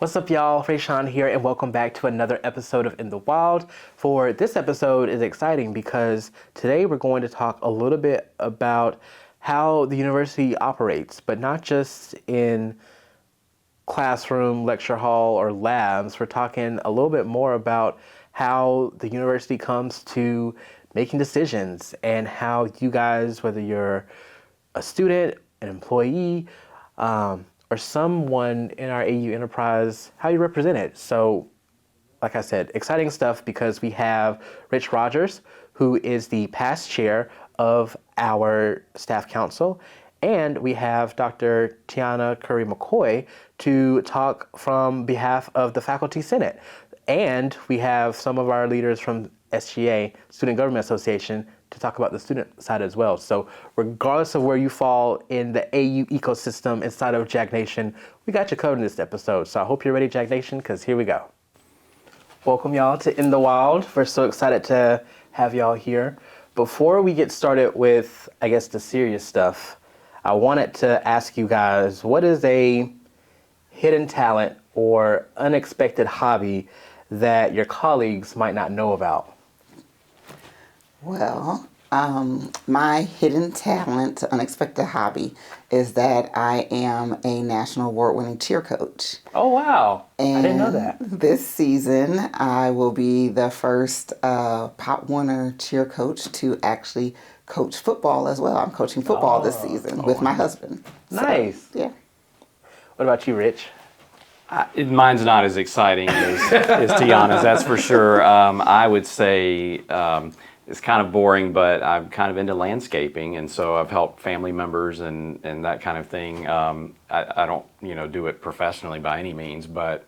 What's up, y'all? Rayshawn here, and welcome back to another episode of In the Wild. For this episode is exciting because today we're going to talk a little bit about how the university operates, but not just in classroom, lecture hall, or labs. We're talking a little bit more about how the university comes to making decisions and how you guys, whether you're a student, an employee, or someone in our AU enterprise, how you represent it. So, like I said, exciting stuff because we have Rich Rogers, who is the past chair of our staff council, and we have Dr. Tiana Curry McCoy to talk from behalf of the Faculty Senate. And we have some of our leaders from SGA, Student Government Association, to talk about the student side as well. So regardless of where you fall in the AU ecosystem inside of Jack Nation, we got you covered in this episode. So I hope you're ready, Jack Nation, because here we go. Welcome y'all to In the Wild. We're so excited to have y'all here. Before we get started with, I guess, the serious stuff, I wanted to ask you guys, what is a hidden talent or unexpected hobby that your colleagues might not know about? Well, my hidden talent, unexpected hobby, is that I am a national award-winning cheer coach. Oh, wow. And I didn't know that. This season, I will be the first Pop Warner cheer coach to actually coach football as well. I'm coaching football this season with my husband. Nice. So, yeah. What about you, Rich? Mine's not as exciting as Tiana's, that's for sure. I would say it's kind of boring, but I'm kind of into landscaping, and so I've helped family members and that kind of thing. I don't, do it professionally by any means, but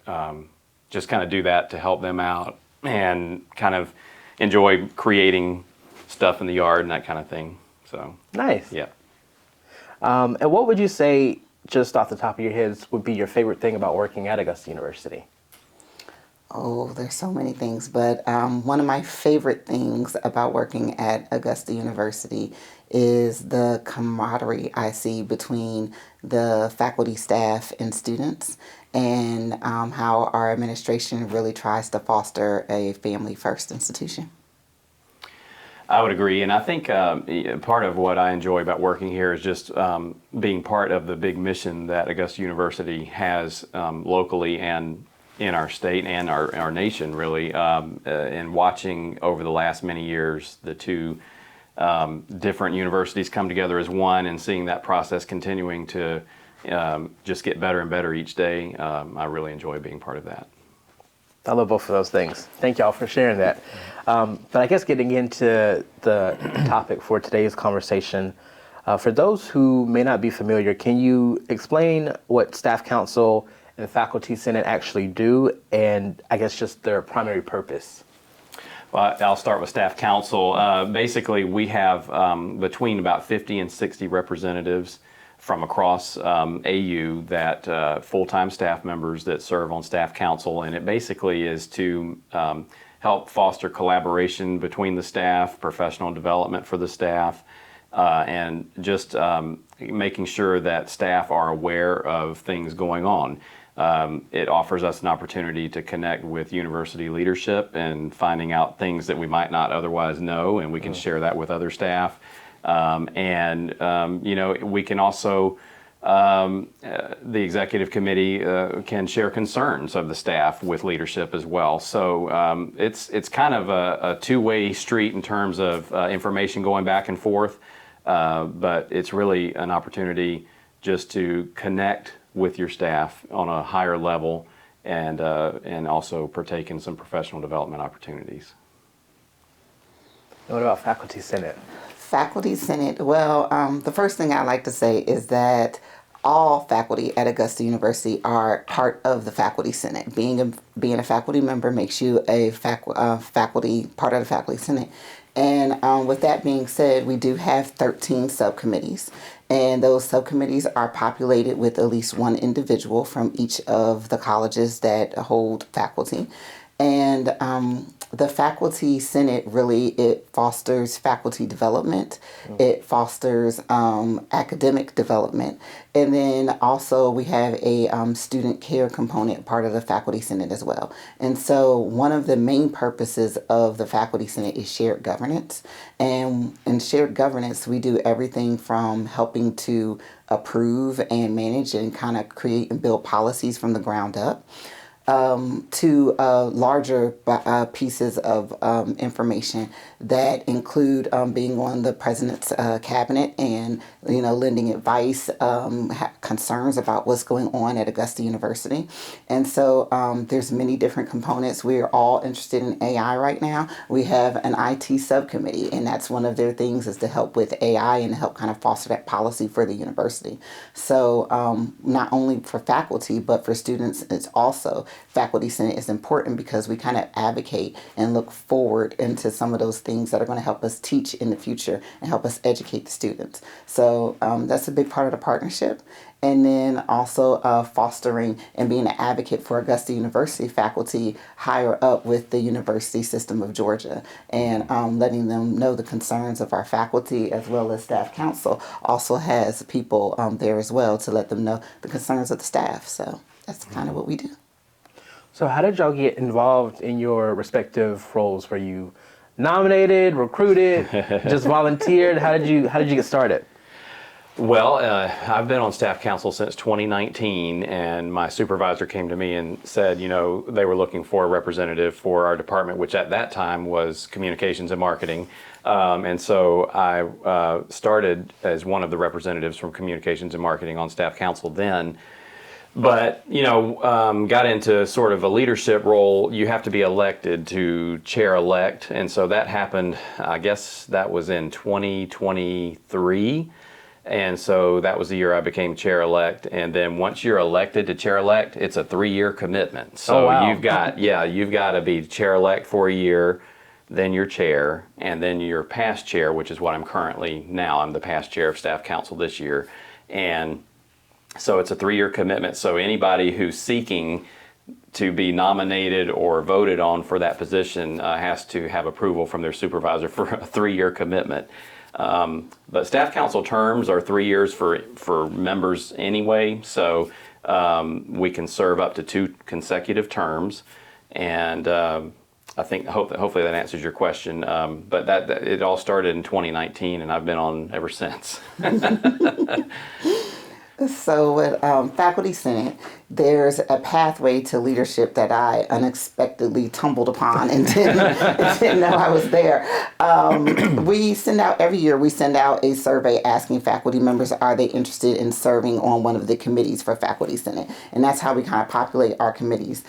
just kind of do that to help them out and kind of enjoy creating stuff in the yard and that kind of thing. So Nice. yeah. And what would you say, just off the top of your heads, would be your favorite thing about working at Augusta University? Oh, there's so many things, but one of my favorite things about working at Augusta University is the camaraderie I see between the faculty, staff, and students, and how our administration really tries to foster a family-first institution. I would agree, and I think part of what I enjoy about working here is just being part of the big mission that Augusta University has locally and in our state and our nation, really, and watching over the last many years the two different universities come together as one and seeing that process continuing to just get better and better each day. I really enjoy being part of that. I love both of those things. Thank y'all for sharing that. But I guess getting into the topic for today's conversation, for those who may not be familiar, can you explain what Staff Council and Faculty Senate actually do, and I guess just their primary purpose? Well, I'll start with Staff Council. Basically, we have between about 50 and 60 representatives from across AU that full-time staff members that serve on Staff Council, and it basically is to help foster collaboration between the staff, professional development for the staff, and just making sure that staff are aware of things going on. It offers us an opportunity to connect with university leadership and finding out things that we might not otherwise know, and we can share that with other staff. We can also, the executive committee can share concerns of the staff with leadership as well. So it's kind of a two-way street in terms of information going back and forth, but it's really an opportunity just to connect with your staff on a higher level and also partake in some professional development opportunities. And what about Faculty Senate? Faculty Senate, well, the first thing I like to say is that all faculty at Augusta University are part of the Faculty Senate. Being a faculty member makes you a faculty, part of the Faculty Senate. And with that being said, we do have 13 subcommittees, and those subcommittees are populated with at least one individual from each of the colleges that hold faculty. And the Faculty Senate really, it fosters faculty development. It fosters academic development. And then also we have a student care component part of the Faculty Senate as well. And so one of the main purposes of the Faculty Senate is shared governance. And in shared governance, we do everything from helping to approve and manage and kind of create and build policies from the ground up, to larger pieces of information that include being on the president's cabinet and lending advice, concerns about what's going on at Augusta University. And so there's many different components. We're all interested in AI right now. We have an IT subcommittee, and that's one of their things is to help with AI and help kind of foster that policy for the university. So not only for faculty but for students, it's also Faculty Senate is important because we kind of advocate and look forward into some of those things that are going to help us teach in the future and help us educate the students. So that's a big part of the partnership. And then also fostering and being an advocate for Augusta University faculty higher up with the University System of Georgia, and letting them know the concerns of our faculty, as well as staff council also has people there as well to let them know the concerns of the staff. So that's kind of what we do. So how did y'all get involved in your respective roles? Were you nominated, recruited, just volunteered? How did you get started? Well, I've been on staff council since 2019, and my supervisor came to me and said, they were looking for a representative for our department, which at that time was communications and marketing. And so I started as one of the representatives from communications and marketing on staff council then. But, got into sort of a leadership role. You have to be elected to chair-elect. And so that happened, I guess that was in 2023. And so that was the year I became chair-elect. And then once you're elected to chair-elect, it's a 3-year commitment. So wow. you've got to be chair-elect for a year, then you're chair, and then you're past chair, which is what I'm currently now. I'm the past chair of staff council this year. And so it's a 3-year commitment. So anybody who's seeking to be nominated or voted on for that position has to have approval from their supervisor for a 3-year commitment. But staff council terms are 3 years for members anyway. So we can serve up to 2 consecutive terms. And I think hopefully that answers your question. But that it all started in 2019, and I've been on ever since. So with Faculty Senate, there's a pathway to leadership that I unexpectedly tumbled upon and didn't know I was there. We send out every year, we send out a survey asking faculty members, are they interested in serving on one of the committees for Faculty Senate? And that's how we kind of populate our committees.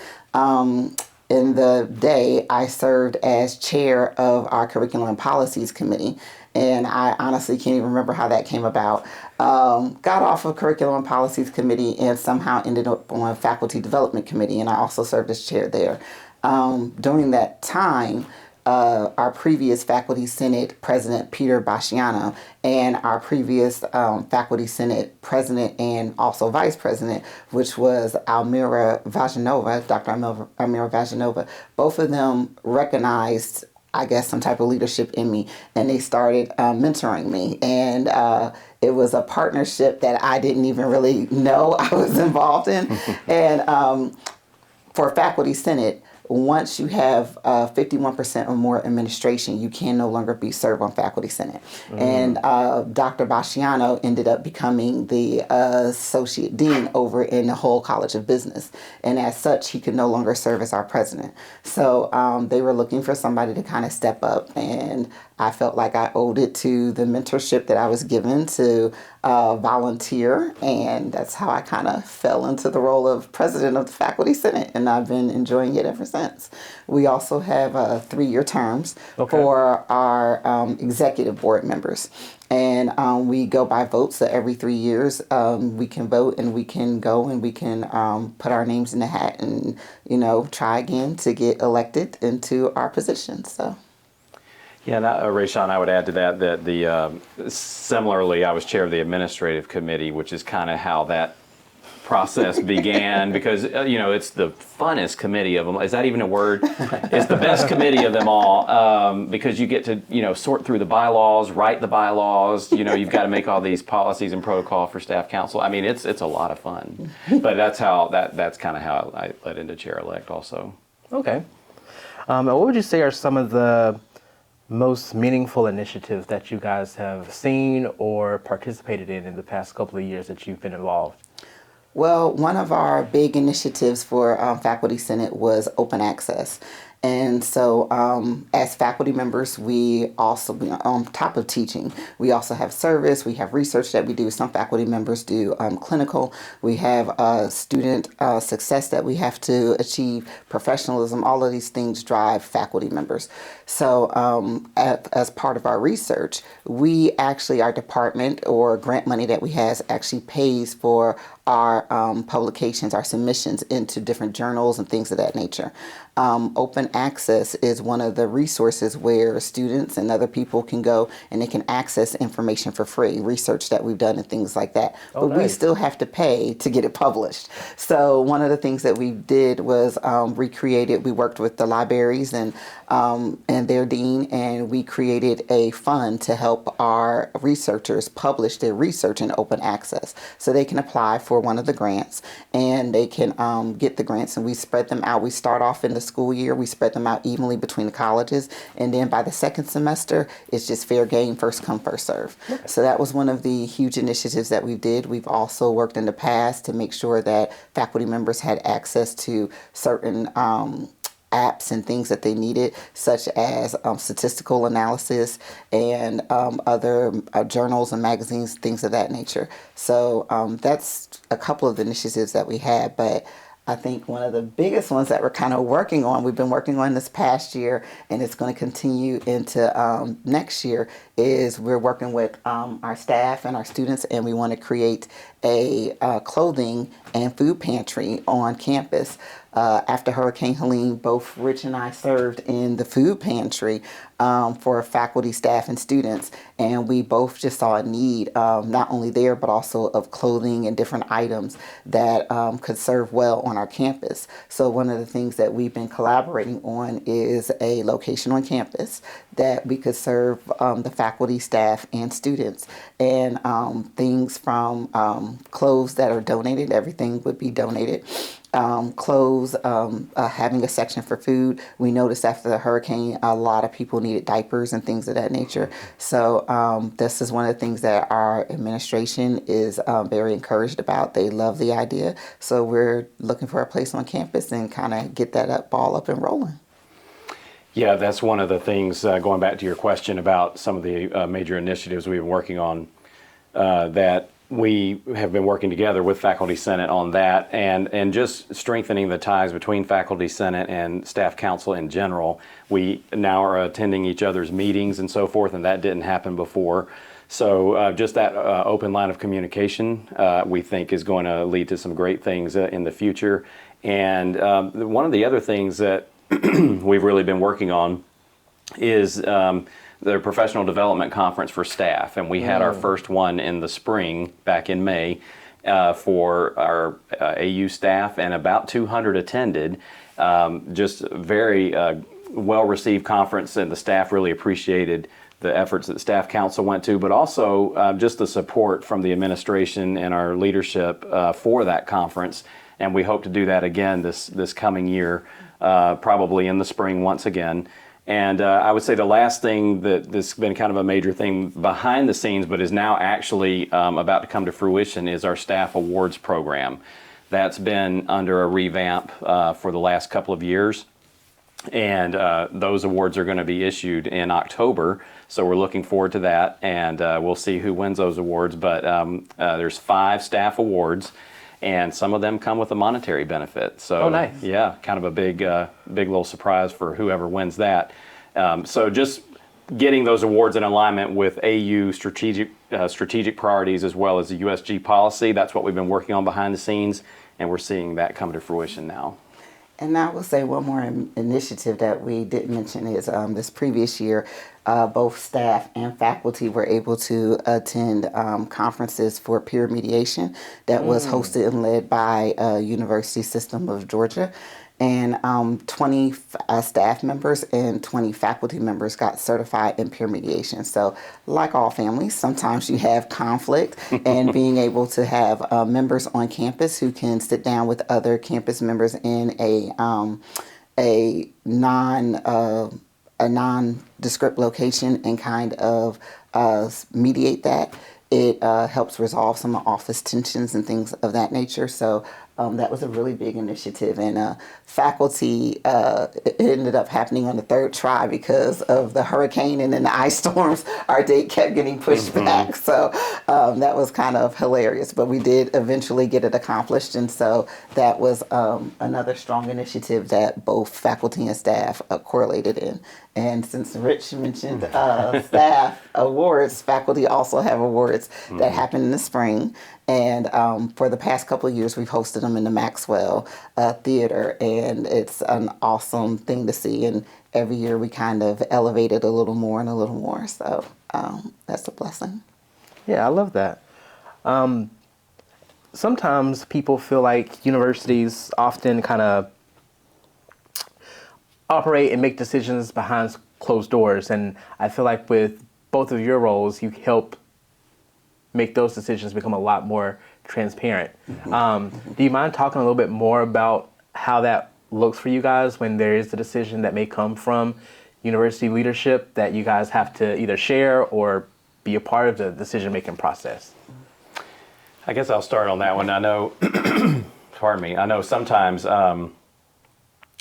In the day, I served as chair of our Curriculum and Policies Committee, and I honestly can't even remember how that came about. Got off of Curriculum and Policies Committee and somehow ended up on Faculty Development Committee, and I also served as chair there. During that time, our previous Faculty Senate President, Peter Basciano, and our previous Faculty Senate President and also Vice President, which was Almira Vajanova, Dr. Almira Vajanova, both of them recognized, I guess, some type of leadership in me, and they started mentoring me. And it was a partnership that I didn't even really know I was involved in. And for Faculty Senate, once you have 51% or more administration, you can no longer be served on Faculty Senate. And Dr. Basciano ended up becoming the associate dean over in the whole College of Business. And as such, he could no longer serve as our president. So they were looking for somebody to kind of step up, and I felt like I owed it to the mentorship that I was given to volunteer, and that's how I kind of fell into the role of president of the Faculty Senate, and I've been enjoying it ever since. We also have 3-year terms for our executive board members, and we go by votes. So every 3 years, we can vote, and we can go and we can put our names in the hat and try again to get elected into our positions. So. Yeah, Rayshawn, I would add to that the similarly, I was chair of the administrative committee, which is kind of how that process began because it's the funnest committee of them. Is that even a word? It's the best committee of them all because you get to sort through the bylaws, write the bylaws. You've got to make all these policies and protocol for staff council. I mean, it's a lot of fun. But that's kind of how I led into chair-elect also. Okay. And what would you say are some of the most meaningful initiatives that you guys have seen or participated in the past couple of years that you've been involved? Well, one of our big initiatives for Faculty Senate was open access. And so as faculty members, we also, on top of teaching, we also have service, we have research that we do. Some faculty members do clinical. We have student success that we have to achieve, professionalism. All of these things drive faculty members. So as part of our research, our department or grant money that we have actually pays for our publications, our submissions into different journals and things of that nature. Open access is one of the resources where students and other people can go and they can access information for free, research that we've done and things like that. Oh, but we nice. still have to pay to get it published. So one of the things that we did was we worked with the libraries and their dean, and we created a fund to help our researchers publish their research in open access. So they can apply for one of the grants and they can get the grants, and we spread them out. We start off in the school year, we spread them out evenly between the colleges, and then by the second semester, it's just fair game, first come, first serve. Okay. So that was one of the huge initiatives that we did. We've also worked in the past to make sure that faculty members had access to certain apps and things that they needed, such as statistical analysis and other journals and magazines, things of that nature. So that's a couple of the initiatives that we had, but I think one of the biggest ones that we're kind of we've been working on this past year, and it's going to continue into next year, is we're working with our staff and our students, and we want to create a clothing and food pantry on campus. After Hurricane Helene, both Rich and I served in the food pantry for faculty, staff, and students, and we both just saw a need, not only there, but also of clothing and different items that could serve well on our campus. So one of the things that we've been collaborating on is a location on campus that we could serve the faculty, staff, and students. And things from clothes that are donated, everything would be donated. Clothes, having a section for food. We noticed after the hurricane, a lot of people needed diapers and things of that nature. So this is one of the things that our administration is very encouraged about. They love the idea. So we're looking for a place on campus and kind of get that ball up and rolling. Yeah, that's one of the things, going back to your question about some of the major initiatives we've been working on, that we have been working together with Faculty Senate on that, and just strengthening the ties between Faculty Senate and Staff Council in general. We now are attending each other's meetings and so forth, and that didn't happen before. So just that open line of communication, we think, is going to lead to some great things in the future. And one of the other things that we've really been working on is the Professional Development Conference for staff, and we had our first one in the spring back in May for our AU staff, and about 200 attended. Just a very well-received conference, and the staff really appreciated the efforts that the Staff Council went to, but also just the support from the administration and our leadership for that conference. And we hope to do that again this coming year, probably in the spring once again. And I would say the last thing that's been kind of a major thing behind the scenes, but is now actually about to come to fruition, is our staff awards program. That's been under a revamp for the last couple of years. And those awards are going to be issued in October. So we're looking forward to that. And we'll see who wins those awards. But there's 5 staff awards, and some of them come with a monetary benefit. So, oh, nice. Yeah, kind of a big little surprise for whoever wins that. So just getting those awards in alignment with AU strategic priorities as well as the USG policy, that's what we've been working on behind the scenes, and we're seeing that come to fruition now. And I will say one more initiative that we didn't mention is this previous year, both staff and faculty were able to attend conferences for peer mediation that was hosted and led by University System of Georgia. And 20 staff members and 20 faculty members got certified in peer mediation. So, like all families, sometimes you have conflict, and being able to have members on campus who can sit down with other campus members in a nondescript location and kind of mediate that. It helps resolve some office tensions and things of that nature. So that was a really big initiative, and faculty, it ended up happening on the third try because of the hurricane and then the ice storms. Our date kept getting pushed back, so that was kind of hilarious, but we did eventually get it accomplished. And so that was another strong initiative that both faculty and staff correlated in. And since Rich mentioned staff awards, faculty also have awards that happen in the spring. And for the past couple of years, we've hosted them in the Maxwell Theater, and it's an awesome thing to see. And every year we kind of elevate it a little more and a little more. So that's a blessing. Yeah, I love that. Sometimes people feel like universities often kind of operate and make decisions behind closed doors. And I feel like with both of your roles, you help make those decisions become a lot more transparent. Do you mind talking a little bit more about how that looks for you guys when there is a decision that may come from university leadership that you guys have to either share or be a part of the decision-making process? I guess I'll start on that one. I know, pardon me, I know sometimes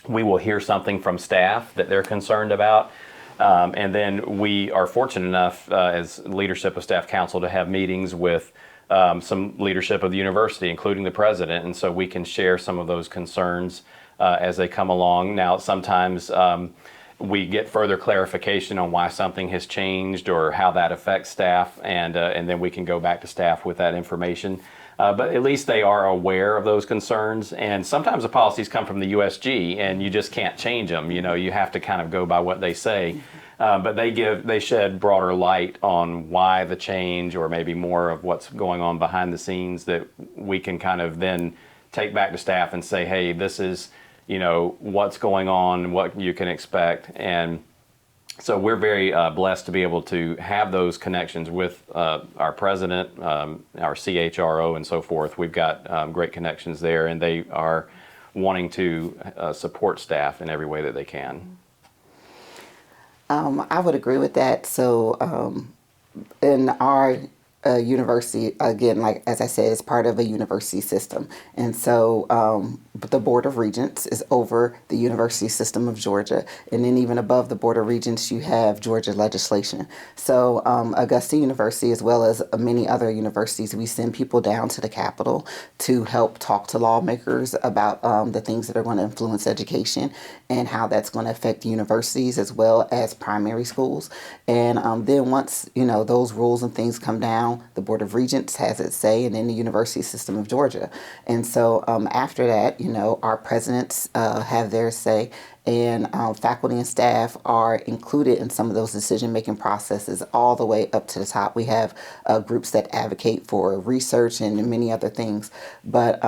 we will hear something from staff that they're concerned about. And then we are fortunate enough as leadership of staff council to have meetings with some leadership of the university, including the president. And so we can share some of those concerns as they come along. Now, sometimes we get further clarification on why something has changed or how that affects staff. And then we can go back to staff with that information. But at least they are aware of those concerns. And sometimes the policies come from the USG and you just can't change them. You know, you have to kind of go by what they say. But they shed broader light on why the change, or maybe more of what's going on behind the scenes, that we can kind of then take back to staff and say, hey, this is, you know, what's going on, what you can expect. And so we're very blessed to be able to have those connections with our president, our CHRO, and so forth. We've got great connections there, and they are wanting to support staff in every way that they can. I would agree with that. So in our university, again, like as I said, it's part of a university system. And so the Board of Regents is over the University System of Georgia. And then even above the Board of Regents, you have Georgia legislation. So Augusta University, as well as many other universities, we send people down to the Capitol to help talk to lawmakers about the things that are going to influence education and how that's going to affect universities as well as primary schools. And then once, you know, those rules and things come down, the Board of Regents has its say, and then the University System of Georgia. And so after that, you know, our presidents have their say, and faculty and staff are included in some of those decision-making processes all the way up to the top. We have groups that advocate for research and many other things. But,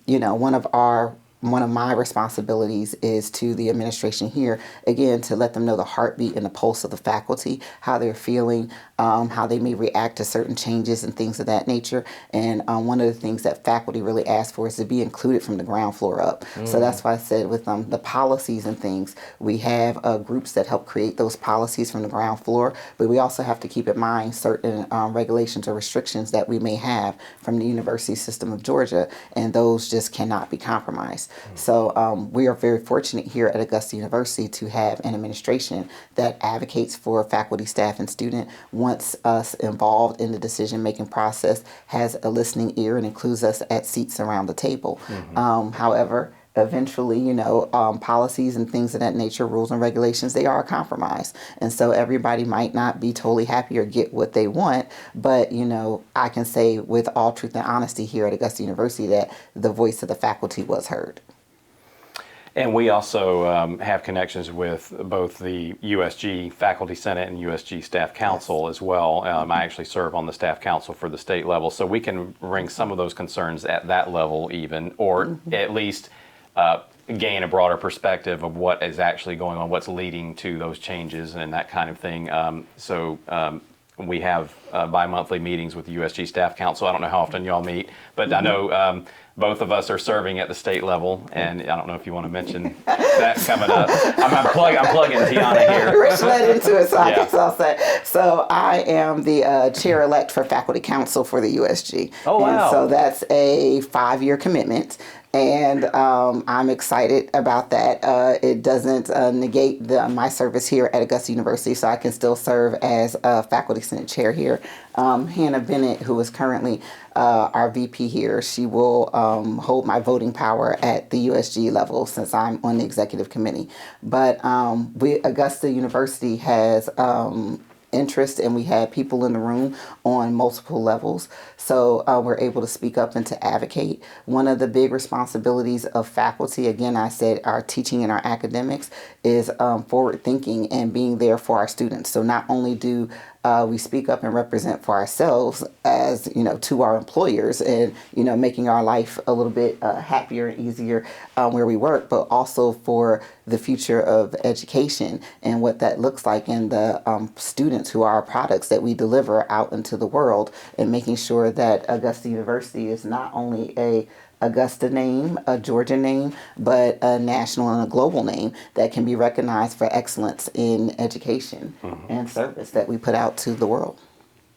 you know, one of my responsibilities is to the administration here, again, to let them know the heartbeat and the pulse of the faculty, how they're feeling, how they may react to certain changes and things of that nature. And one of the things that faculty really ask for is to be included from the ground floor up. So that's why I said with the policies and things, we have groups that help create those policies from the ground floor, but we also have to keep in mind certain regulations or restrictions that we may have from the University System of Georgia, and those just cannot be compromised. So we are very fortunate here at Augusta University to have an administration that advocates for faculty, staff, and student, wants us involved in the decision-making process, has a listening ear, and includes us at seats around the table. However, eventually, you know, policies and things of that nature, rules and regulations, they are a compromise. And so everybody might not be totally happy or get what they want, but, you know, I can say with all truth and honesty here at Augusta University that the voice of the faculty was heard. And we also have connections with both the USG Faculty Senate and USG Staff Council as well. I actually serve on the Staff Council for the state level, so we can bring some of those concerns at that level even, or at least gain a broader perspective of what is actually going on, what's leading to those changes and that kind of thing. We have bi-monthly meetings with the USG Staff Council. I don't know how often y'all meet, but I know both of us are serving at the state level, and I don't know if you want to mention that coming up. I'm plugging Tiana here. Rich led into it, so I guess I'll say. So I am the chair-elect for Faculty Council for the USG. Oh, wow. And so that's a 5-year commitment. And I'm excited about that. It doesn't negate my service here at Augusta University, so I can still serve as a faculty senate chair here. Hannah Bennett, who is currently our VP here, she will hold my voting power at the USG level since I'm on the executive committee. But Augusta University has interest, and we had people in the room on multiple levels, so we're able to speak up and to advocate. One of the big responsibilities of faculty, again, I said our teaching and our academics, is forward thinking and being there for our students. So not only do we speak up and represent for ourselves as, to our employers and, making our life a little bit happier and easier where we work, but also for the future of education and what that looks like in the students who are our products that we deliver out into the world, and making sure that Augusta University is not only a Augusta name, a Georgia name, but a national and a global name that can be recognized for excellence in education and service that we put out to the world.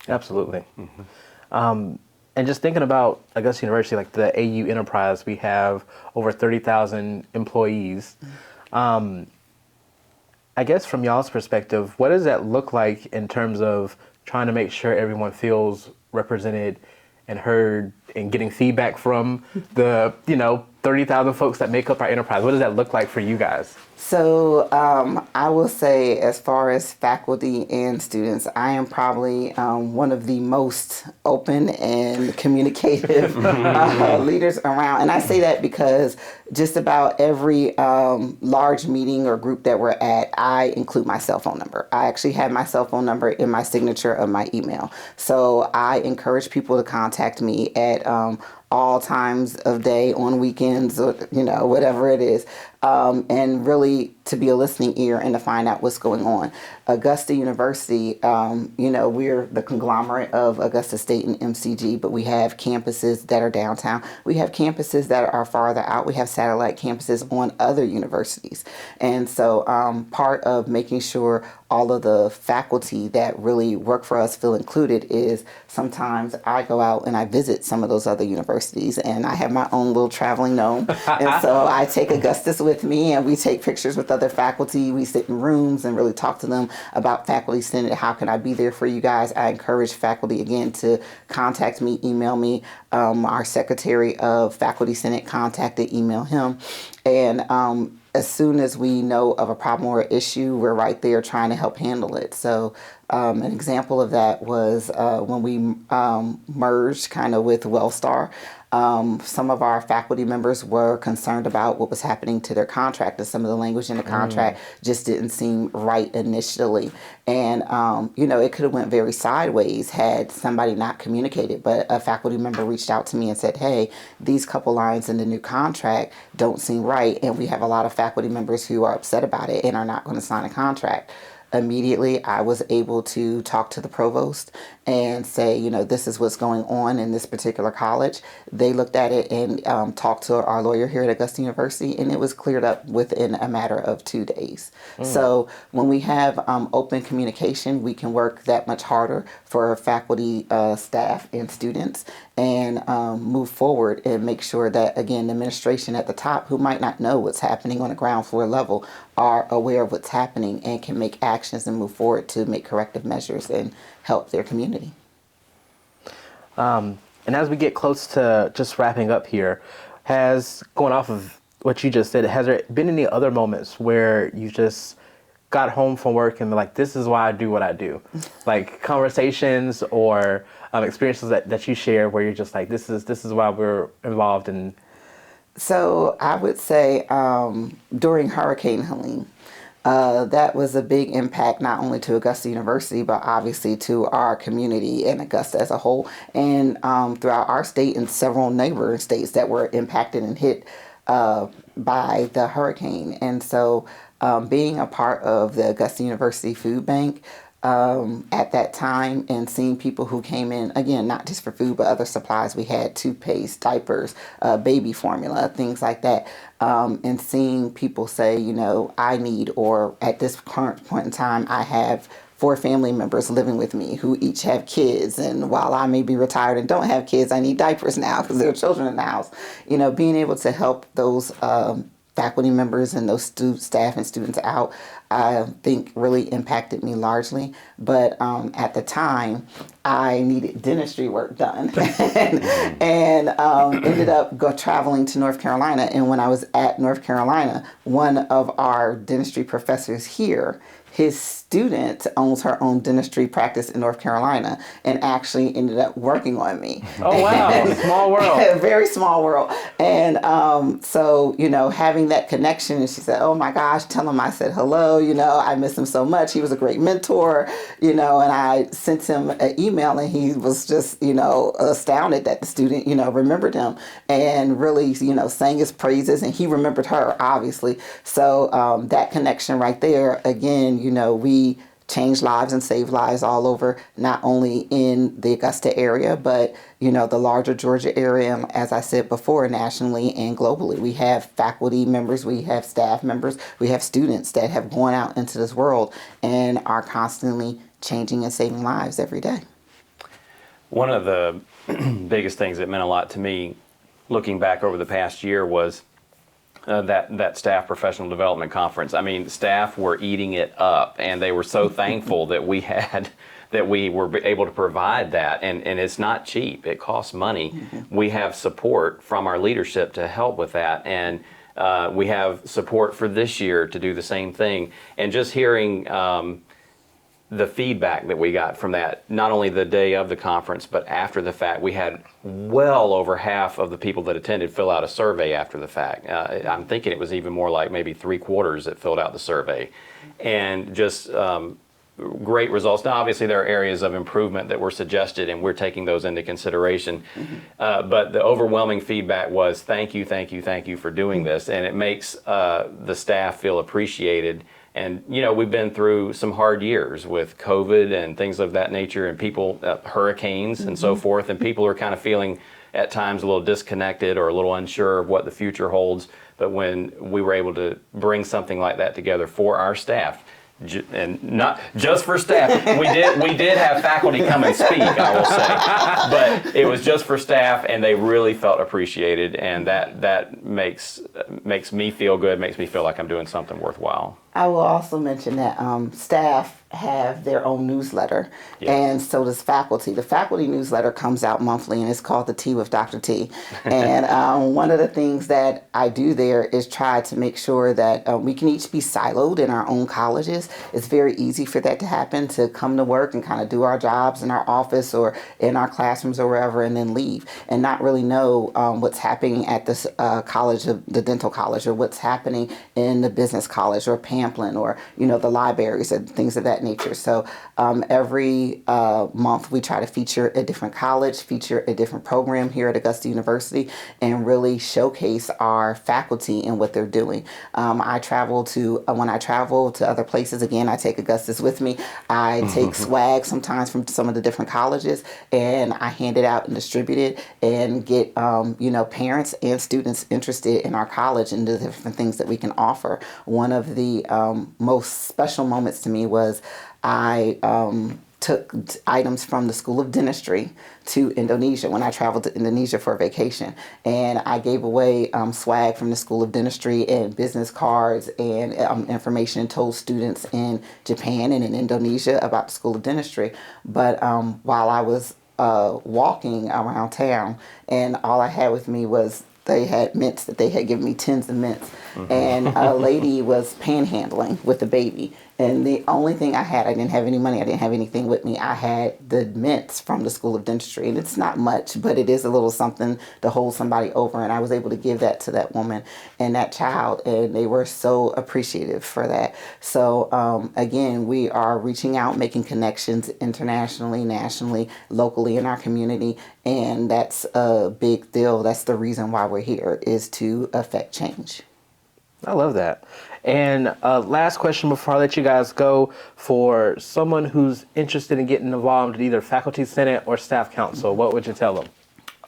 Absolutely. And just thinking about Augusta University, like the AU enterprise, we have over 30,000 employees. I guess from y'all's perspective, what does that look like in terms of trying to make sure everyone feels represented and heard and getting feedback from the, 30,000 folks that make up our enterprise? What does that look like for you guys? So I will say, as far as faculty and students, I am probably one of the most open and communicative leaders around. And I say that because just about every large meeting or group that we're at, I include my cell phone number. I actually have my cell phone number in my signature of my email. So I encourage people to contact me at all times of day, on weekends, or, whatever it is, and really to be a listening ear and to find out what's going on. Augusta University, we're the conglomerate of Augusta State and MCG, but we have campuses that are downtown. We have campuses that are farther out. We have satellite campuses on other universities. And so part of making sure all of the faculty that really work for us feel included is sometimes I go out and I visit some of those other universities, and I have my own little traveling gnome. And so I take Augustus with me, and we take pictures with other faculty. We sit in rooms and really talk to them about Faculty Senate. How can I be there for you guys? I encourage faculty, again, to contact me, email me. Our Secretary of Faculty Senate contacted, email him. And as soon as we know of a problem or issue, we're right there trying to help handle it. So an example of that was when we merged kind of with Wellstar. Some of our faculty members were concerned about what was happening to their contract, and some of the language in the contract just didn't seem right initially. And, it could have went very sideways had somebody not communicated. But a faculty member reached out to me and said, hey, these couple lines in the new contract don't seem right. And we have a lot of faculty members who are upset about it and are not going to sign a contract. Immediately, I was able to talk to the provost and say, this is what's going on in this particular college. They looked at it and talked to our lawyer here at Augusta University, and it was cleared up within a matter of 2 days. So when we have open communication, we can work that much harder for our faculty, staff, and students, and move forward and make sure that, again, the administration at the top, who might not know what's happening on the ground floor level, are aware of what's happening and can make actions and move forward to make corrective measures and help their community. And as we get close to just wrapping up here, going off of what you just said, has there been any other moments where you just got home from work and been like, this is why I do what I do? Like conversations or experiences that you share where you're just like, this is why we're involved in. So I would say during Hurricane Helene, that was a big impact not only to Augusta University, but obviously to our community and Augusta as a whole, and throughout our state and several neighboring states that were impacted and hit by the hurricane. And so being a part of the Augusta University Food Bank at that time and seeing people who came in, again, not just for food, but other supplies. We had toothpaste, diapers, baby formula, things like that. And seeing people say, I need, or at this current point in time, I have 4 family members living with me who each have kids. And while I may be retired and don't have kids, I need diapers now because there are children in the house. Being able to help those faculty members and those staff and students out, I think really impacted me largely. But at the time, I needed dentistry work done and ended up traveling to North Carolina. And when I was at North Carolina, one of our dentistry professors here, his student owns her own dentistry practice in North Carolina and actually ended up working on me. Oh, wow. Small world. Very small world. And so, having that connection, and she said, oh my gosh, tell him I said hello, I miss him so much. He was a great mentor, and I sent him an email and he was just, astounded that the student, remembered him and really, sang his praises, and he remembered her, obviously. So that connection right there, again, we change lives and save lives all over, not only in the Augusta area, but, the larger Georgia area. And as I said before, nationally and globally, we have faculty members, we have staff members, we have students that have gone out into this world and are constantly changing and saving lives every day. One of the biggest things that meant a lot to me looking back over the past year was that staff professional development conference. I mean, staff were eating it up, and they were so thankful that we were able to provide that. And it's not cheap. It costs money. Mm-hmm. We have support from our leadership to help with that. And we have support for this year to do the same thing. And just hearing the feedback that we got from that, not only the day of the conference, but after the fact, we had well over half of the people that attended fill out a survey after the fact. I'm thinking it was even more like maybe 3/4 that filled out the survey. And just great results. Now, obviously, there are areas of improvement that were suggested, and we're taking those into consideration. Mm-hmm. But the overwhelming feedback was, thank you for doing this. And it makes the staff feel appreciated. And, we've been through some hard years with COVID and things of that nature, and people, hurricanes and so forth, and people are kind of feeling at times a little disconnected or a little unsure of what the future holds. But when we were able to bring something like that together for our staff, and not just for staff, we did have faculty come and speak, I will say, but it was just for staff, and they really felt appreciated, and that makes me feel good, makes me feel like I'm doing something worthwhile. I will also mention that staff have their own newsletter, yes. And so does faculty. The faculty newsletter comes out monthly, and it's called The Tea with Dr. T. And one of the things that I do there is try to make sure that we can each be siloed in our own colleges. It's very easy for that to happen, to come to work and kind of do our jobs in our office or in our classrooms or wherever, and then leave and not really know what's happening at this college, the dental college, or what's happening in the business college or Pamplin, or the libraries and things of that nature. So every month we try to feature a different college, feature a different program here at Augusta University, and really showcase our faculty and what they're doing. When I travel to other places, again, I take Augustus with me. I take swag sometimes from some of the different colleges, and I hand it out and distribute it, and get parents and students interested in our college and the different things that we can offer. One of the most special moments to me was I took items from the School of Dentistry to Indonesia when I traveled to Indonesia for a vacation. And I gave away swag from the School of Dentistry and business cards and information, and told students in Japan and in Indonesia about the School of Dentistry. But while I was walking around town, and all I had with me was, they had mints that they had given me, tins of mints. Mm-hmm. And a lady was panhandling with a baby. And the only thing I didn't have any money, I didn't have anything with me. I had the mints from the School of Dentistry, and it's not much, but it is a little something to hold somebody over. And I was able to give that to that woman and that child, and they were so appreciative for that. So again, we are reaching out, making connections internationally, nationally, locally in our community, and that's a big deal. That's the reason why we're here, is to affect change. I love that. And last question before I let you guys go, for someone who's interested in getting involved in either faculty senate or staff council, what would you tell them?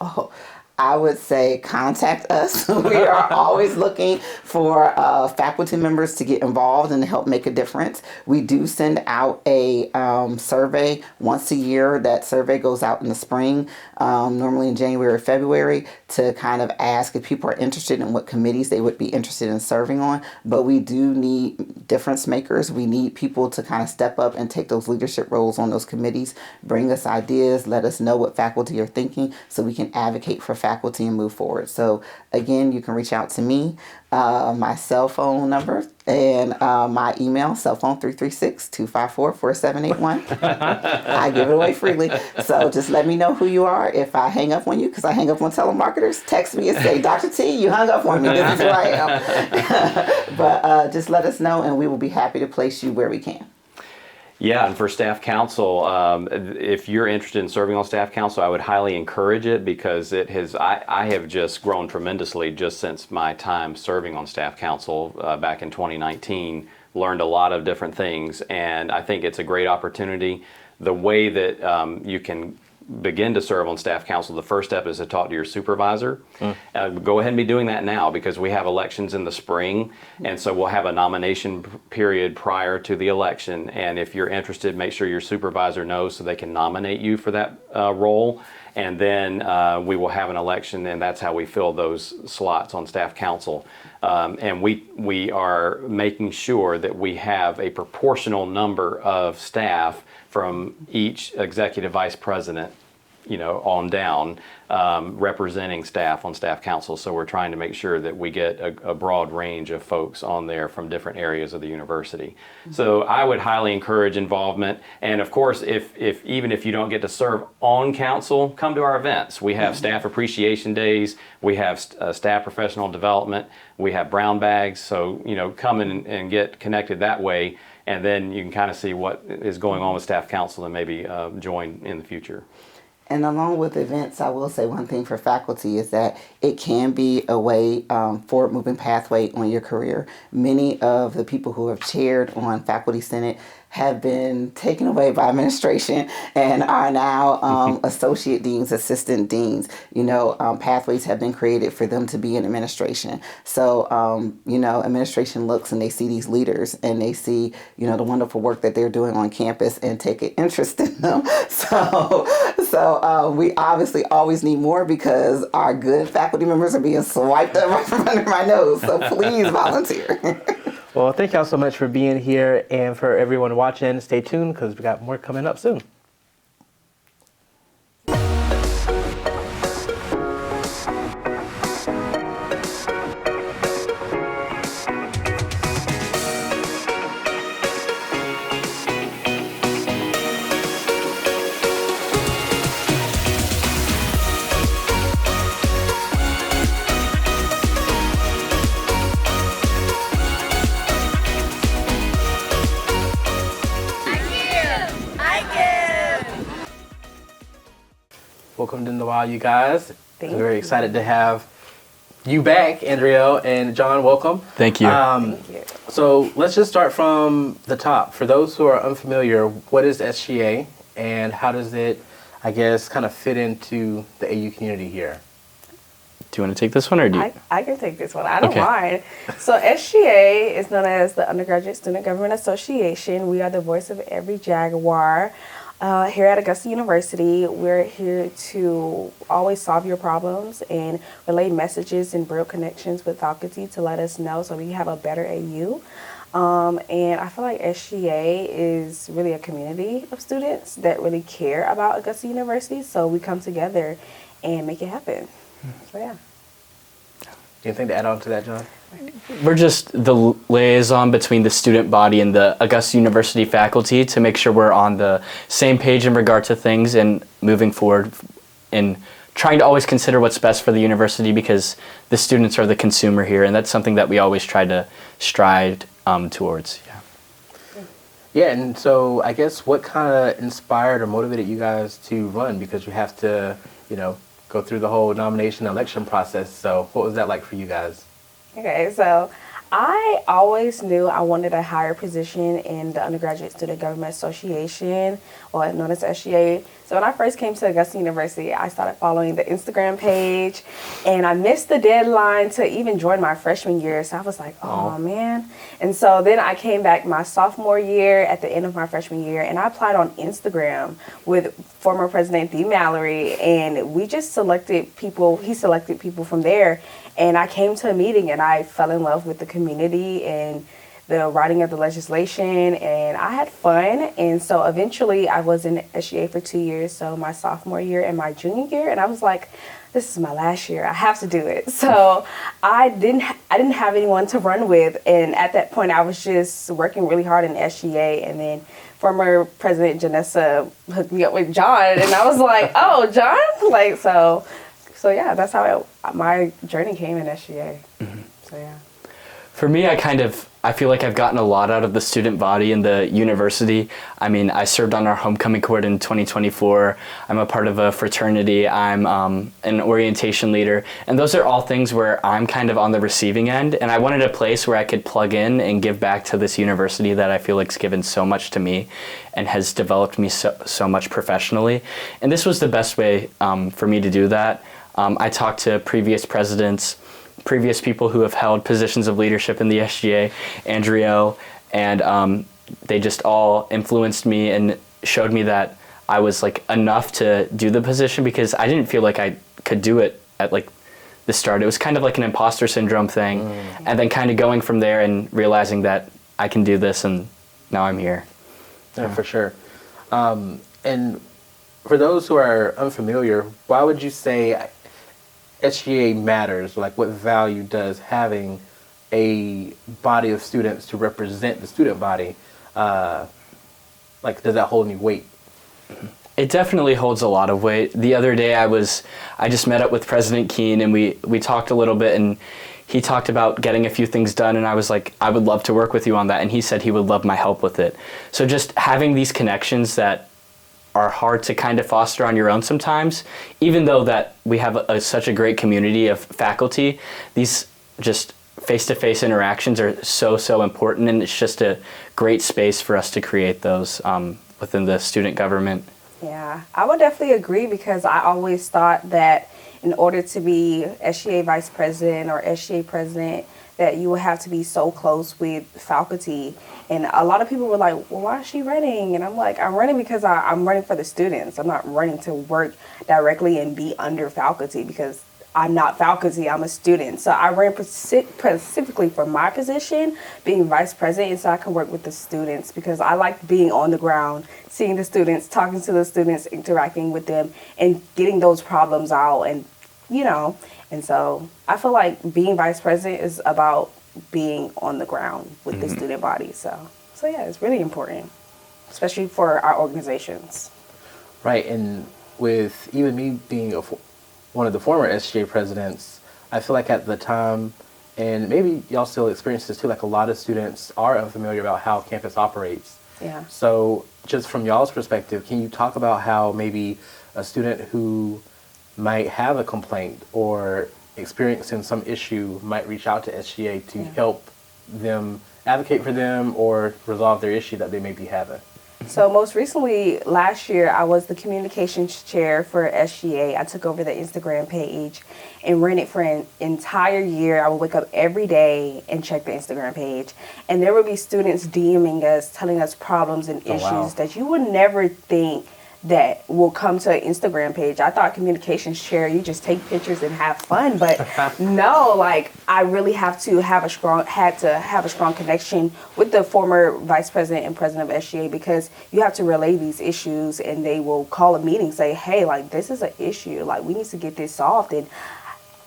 Oh, I would say contact us. We are always looking for faculty members to get involved and to help make a difference. We do send out a survey once a year. That survey goes out in the spring, normally in January or February, to kind of ask if people are interested in what committees they would be interested in serving on. But we do need difference makers. We need people to kind of step up and take those leadership roles on those committees, bring us ideas, let us know what faculty are thinking so we can advocate for faculty and move forward. So again, you can reach out to me, my cell phone number and my email, cell phone 336-254-4781. I give it away freely. So just let me know who you are. If I hang up on you, because I hang up on telemarketers, text me and say, Dr. T, you hung up on me. This is who I am. But just let us know and we will be happy to place you where we can. Yeah, and for staff council, if you're interested in serving on staff council, I would highly encourage it, because I have just grown tremendously just since my time serving on staff council back in 2019, learned a lot of different things, and I think it's a great opportunity. The way that you can begin to serve on staff council, the first step is to talk to your supervisor. Go ahead and be doing that now, because we have elections in the spring, and so we'll have a nomination period prior to the election, and if you're interested, make sure your supervisor knows so they can nominate you for that role, and then we will have an election, and that's how we fill those slots on staff council. And we are making sure that we have a proportional number of staff from each executive vice president, on down, representing staff on staff council. So we're trying to make sure that we get a broad range of folks on there from different areas of the university. So I would highly encourage involvement. And of course, if even if you don't get to serve on council, come to our events. We have staff appreciation days. We have staff professional development. We have brown bags. So, come in and get connected that way. And then you can kind of see what is going on with staff council and maybe join in the future. And along with events, I will say one thing for faculty is that it can be a way, forward-moving pathway on your career. Many of the people who have chaired on Faculty Senate have been taken away by administration and are now associate deans, assistant deans. Pathways have been created for them to be in administration. So, administration looks and they see these leaders and they see, the wonderful work that they're doing on campus and take an interest in them. So we obviously always need more, because our good faculty members are being swiped up right from under my nose. So please volunteer. Well, thank y'all so much for being here, and for everyone watching, stay tuned because we got more coming up soon. Welcome to the Wild, you guys. Thank We're very you. excited to have you back, Andriel and John. Welcome. Thank you. Thank you. So let's just start from the top. For those who are unfamiliar, what is SGA and how does it, kind of fit into the AU community here? Do you want to take this one, or do you? I can take this one. I don't Okay. mind. So SGA is known as the Undergraduate Student Government Association. We are the voice of every Jaguar. Here at Augusta University, we're here to always solve your problems and relay messages and build connections with faculty to let us know so we have a better AU. And I feel like SGA is really a community of students that really care about Augusta University. So we come together and make it happen. So yeah. Anything to add on to that, John? We're just the liaison between the student body and the Augusta University faculty to make sure we're on the same page in regard to things and moving forward and trying to always consider what's best for the university, because the students are the consumer here, and that's something that we always try to strive towards. Yeah, and so I guess what kind of inspired or motivated you guys to run? Because you have to, go through the whole nomination election process. So what was that like for you guys? Okay, so I always knew I wanted a higher position in the Undergraduate Student Government Association, or known as SGA. So when I first came to Augusta University, I started following the Instagram page, and I missed the deadline to even join my freshman year. So I was like, oh man. And so then I came back my sophomore year at the end of my freshman year, and I applied on Instagram with former President Dee Mallory, and we just selected people. He selected people from there. And I came to a meeting and I fell in love with the community and the writing of the legislation, and I had fun. And so eventually I was in SGA for 2 years, so my sophomore year and my junior year, and I was like, this is my last year, I have to do it. So I didn't have anyone to run with, and at that point I was just working really hard in SGA, and then former President Janessa hooked me up with John, and I was like, oh, John? So yeah, that's how my journey came in SGA. Mm-hmm. So yeah. For me, I feel like I've gotten a lot out of the student body in the university. I mean, I served on our homecoming court in 2024. I'm a part of a fraternity. I'm an orientation leader. And those are all things where I'm kind of on the receiving end. And I wanted a place where I could plug in and give back to this university that I feel like's given so much to me and has developed me so much professionally. And this was the best way for me to do that. I talked to previous presidents, previous people who have held positions of leadership in the SGA, Andrio, and they just all influenced me and showed me that I was like enough to do the position, because I didn't feel like I could do it at like the start. It was kind of like an imposter syndrome thing, and then kind of going from there and realizing that I can do this, and now I'm here. Yeah, for sure. And for those who are unfamiliar, why would you say SGA matters? Like, what value does having a body of students to represent the student body, does that hold any weight? It definitely holds a lot of weight. The other day I just met up with President Keene, and we talked a little bit, and he talked about getting a few things done, and I was like, I would love to work with you on that, and he said he would love my help with it. So just having these connections that are hard to kind of foster on your own sometimes, even though that we have such a great community of faculty, these just face-to-face interactions are so important, and it's just a great space for us to create those within the student government. Yeah, I would definitely agree, because I always thought that in order to be SGA vice president or SGA president, that you would have to be so close with faculty. And a lot of people were like, well, why is she running? And I'm like, I'm running because I'm running for the students. I'm not running to work directly and be under faculty, because I'm not faculty, I'm a student. So I ran specifically for my position, being vice president, so I can work with the students, because I like being on the ground, seeing the students, talking to the students, interacting with them, and getting those problems out. And and so I feel like being vice president is about being on the ground with the student body. So yeah, it's really important, especially for our organizations. Right, and with even me being one of the former SGA presidents, I feel like at the time, and maybe y'all still experience this too, like a lot of students are unfamiliar about how campus operates. Yeah. So just from y'all's perspective, can you talk about how maybe a student who might have a complaint or experiencing some issue might reach out to SGA to help them advocate for them or resolve their issue that they may be having? So most recently, last year, I was the communications chair for SGA. I took over the Instagram page and ran it for an entire year. I would wake up every day and check the Instagram page. And there would be students DMing us, telling us problems and issues that you would never think that will come to an Instagram page. I thought communications chair, you just take pictures and have fun, but no, I really had to have a strong connection with the former vice president and president of SGA, because you have to relay these issues, and they will call a meeting, say, hey, this is an issue, we need to get this solved. And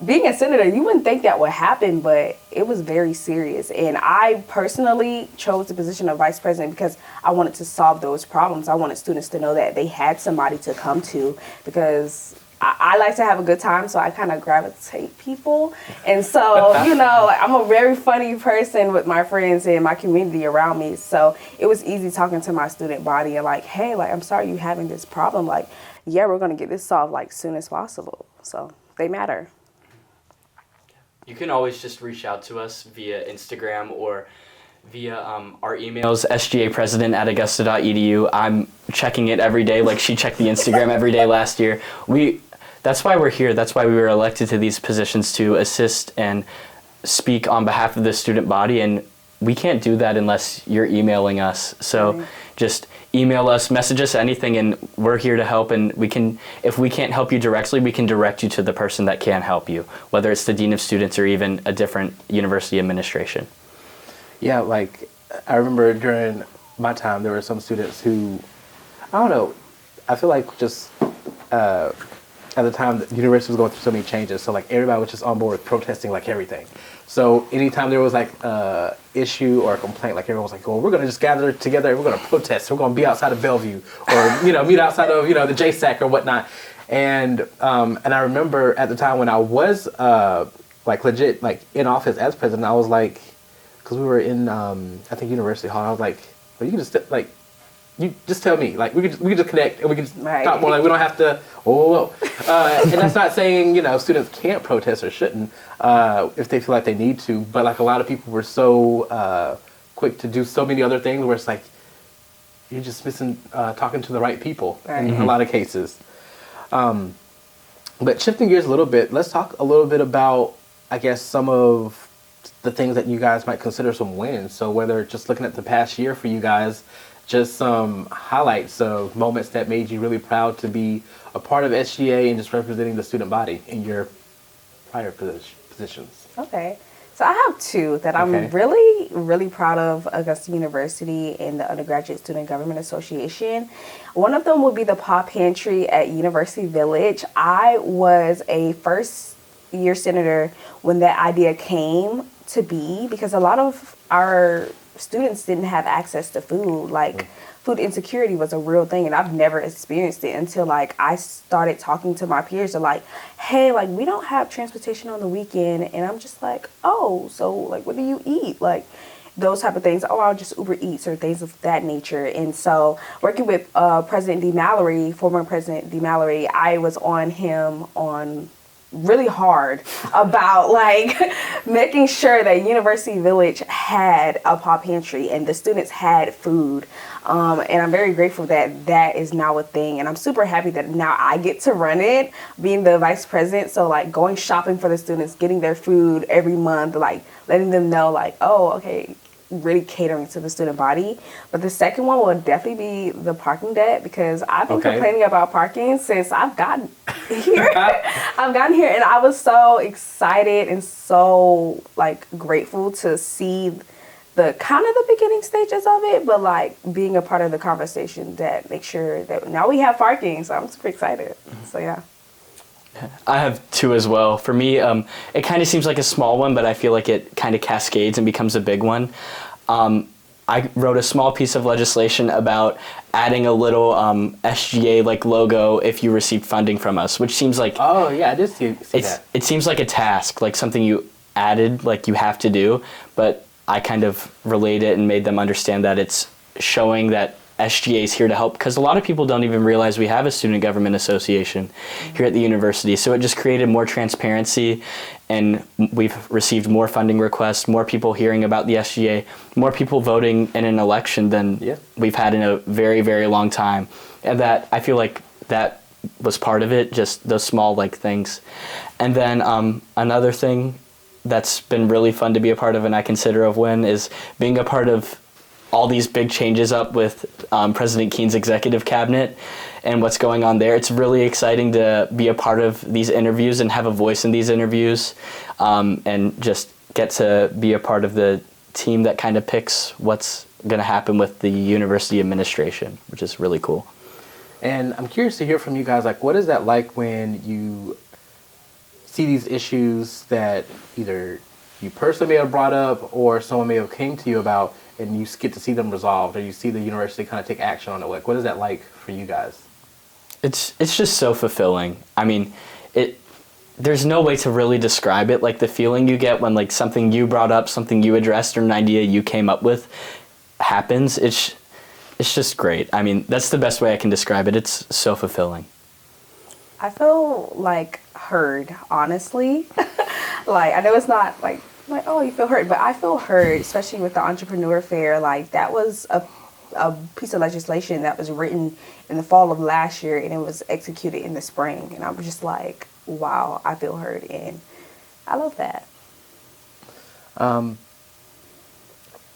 being a senator, you wouldn't think that would happen, but it was very serious. And I personally chose the position of vice president because I wanted to solve those problems. I wanted students to know that they had somebody to come to, because I like to have a good time, so I kind of gravitate people. And so, you know, I'm a very funny person with my friends and my community around me. So it was easy talking to my student body and like, hey, like, I'm sorry you're having this problem. Like, yeah, we're going to get this solved like soon as possible. So they matter. You can always just reach out to us via Instagram or via our emails, sgapresident@augusta.edu. I'm checking it every day, like she checked the Instagram every day last year. That's why we're here. That's why we were elected to these positions, to assist and speak on behalf of the student body, and we can't do that unless you're emailing us. So just email us, message us, anything, and we're here to help. And we can, if we can't help you directly, we can direct you to the person that can help you, whether it's the dean of students or even a different university administration. Yeah, like I remember during my time, there were some students who, I don't know, I feel like just at the time the university was going through so many changes, so like everybody was just on board with protesting like everything. So anytime there was like a issue or a complaint, like everyone was like, well, we're going to just gather together and we're going to protest. We're going to be outside of Bellevue or, you know, meet outside of, you know, the JSAC or whatnot. And I remember at the time when I was like legit like in office as president, I was like, because we were in I think University Hall, I was like, well, you can just like, you just tell me, like we could just connect and we can just talk more. Like we don't have to. And that's not saying, you know, students can't protest or shouldn't if they feel like they need to. But like a lot of people were so quick to do so many other things where it's like you're just missing talking to the right people in a lot of cases. But shifting gears a little bit, let's talk a little bit about, I guess, some of the things that you guys might consider some wins. So whether just looking at the past year for you guys, just some highlights of moments that made you really proud to be a part of SGA and just representing the student body in your prior positions. Okay. So I have two that I'm really, really proud of Augusta University and the Undergraduate Student Government Association. One of them would be the Pop Pantry at University Village. I was a first-year senator when that idea came to be, because a lot of our students didn't have access to food. Like food insecurity was a real thing, and I've never experienced it until like I started talking to my peers. They're like, hey, like we don't have transportation on the weekend. And I'm just like, oh, so like what do you eat? Like those type of things. Oh, I'll just Uber Eats or things of that nature. And so working with President D. Mallory, former President D. Mallory, I was on him on really hard about like making sure that University Village had a pop pantry and the students had food. And I'm very grateful that that is now a thing. And I'm super happy that now I get to run it, being the vice president. So like going shopping for the students, getting their food every month, like letting them know like, oh, okay, really catering to the student body. But the second one will definitely be the parking debt, because I've been complaining about parking since I've gotten here. And I was so excited and so like grateful to see the kind of the beginning stages of it, but like being a part of the conversation that makes sure that now we have parking. So I'm super excited. So yeah. I have two as well. For me, it kind of seems like a small one, but I feel like it kind of cascades and becomes a big one. I wrote a small piece of legislation about adding a little SGA like logo if you received funding from us, which seems like, oh yeah, I did see that. It seems like a task, like something you added, like you have to do, but I kind of relayed it and made them understand that it's showing that SGA is here to help, because a lot of people don't even realize we have a student government association here at the university. So it just created more transparency, and we've received more funding requests, more people hearing about the SGA, more people voting in an election than we've had in a very, very long time. And that, I feel like that was part of it, just those small like things. And then another thing that's been really fun to be a part of, and I consider a win, is being a part of all these big changes up with President Keene's executive cabinet and what's going on there. It's really exciting to be a part of these interviews and have a voice in these interviews, and just get to be a part of the team that kind of picks what's going to happen with the university administration, which is really cool. And I'm curious to hear from you guys, like, what is that like when you see these issues that either you personally may have brought up or someone may have came to you about, and you get to see them resolved, or you see the university kind of take action on it? Like, what is that like for you guys? It's just so fulfilling. I mean, there's no way to really describe it. Like the feeling you get when like something you brought up, something you addressed, or an idea you came up with happens. It's just great. I mean, that's the best way I can describe it. It's so fulfilling. I feel like heard, honestly. Like, I know it's not like, oh, you feel heard, but I feel heard, especially with the entrepreneur fair. Like, that was a piece of legislation that was written in the fall of last year, and it was executed in the spring. And I'm just like, wow, I feel heard, and I love that.